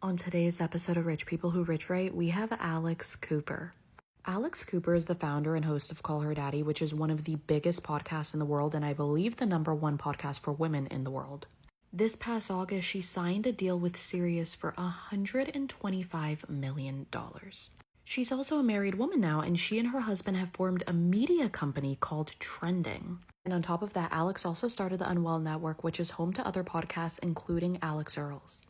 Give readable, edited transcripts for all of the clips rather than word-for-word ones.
On today's episode of Rich People Who Rich Right, we have Alex Cooper. Alex Cooper is the founder and host of Call Her Daddy, which is one of the biggest podcasts in the world, and I believe the #1 podcast for women in the world. This past August, she signed a deal with Sirius for $125 million. She's also a married woman now, and she and her husband have formed a media company called Trending. And on top of that, Alex also started the Unwell Network, which is home to other podcasts, including Alex Earls.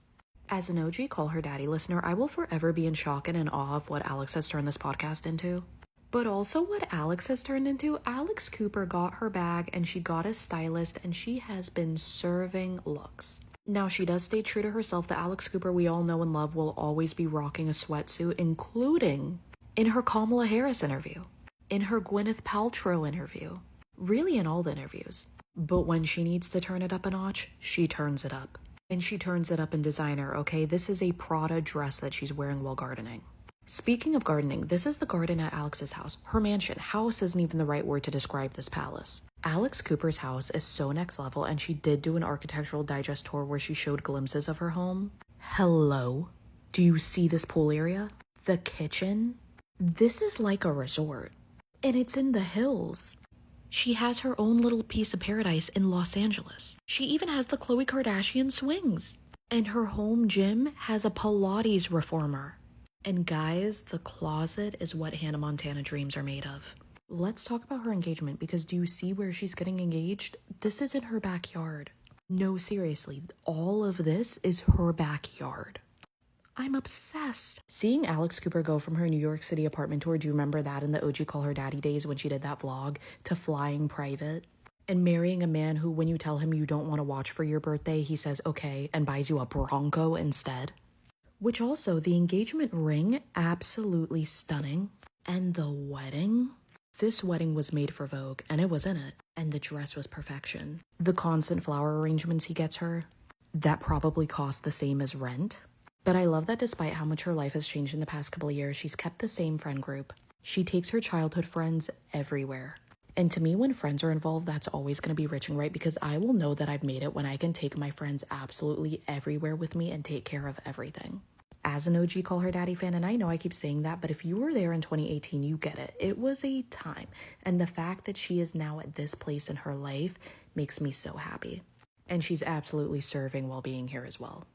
As an OG Call Her Daddy listener, I will forever be in shock and in awe of what Alex has turned this podcast into. But also what Alex has turned into. Alex Cooper got her bag and she got a stylist and she has been serving looks. Now, she does stay true to herself. The Alex Cooper we all know and love will always be rocking a sweatsuit, including in her Kamala Harris interview, in her Gwyneth Paltrow interview, really in all the interviews. But when she needs to turn it up a notch, she turns it up. And she turns it up in designer, okay? This is a Prada dress that she's wearing while gardening. Speaking of gardening, this is the garden at Alex's house. Her mansion. House isn't even the right word to describe this palace. Alex Cooper's house is so next level, and she did do an Architectural Digest tour where she showed glimpses of her home. Hello? Do you see this pool area? The kitchen? This is like a resort. And it's in the hills. She has her own little piece of paradise in Los Angeles. She even has the Khloe Kardashian swings. And her home gym has a Pilates reformer. And guys, the closet is what Hannah Montana dreams are made of. Let's talk about her engagement, because do you see where she's getting engaged? This is in her backyard. No, seriously, all of this is her backyard. I'm obsessed. Seeing Alex Cooper go from her New York City apartment tour, do you remember that in the OG Call Her Daddy days when she did that vlog, to flying private? And marrying a man who, when you tell him you don't want to watch for your birthday, he says okay and buys you a Bronco instead. Which also, the engagement ring, absolutely stunning. And the wedding? This wedding was made for Vogue, and it was in it. And the dress was perfection. The constant flower arrangements he gets her, that probably cost the same as rent. But I love that despite how much her life has changed in the past couple of years, she's kept the same friend group. She takes her childhood friends everywhere. And to me, when friends are involved, that's always going to be rich and right, because I will know that I've made it when I can take my friends absolutely everywhere with me and take care of everything. As an OG Call Her Daddy fan, and I know I keep saying that, but if you were there in 2018, you get it. It was a time. And the fact that she is now at this place in her life makes me so happy. And she's absolutely serving while being here as well.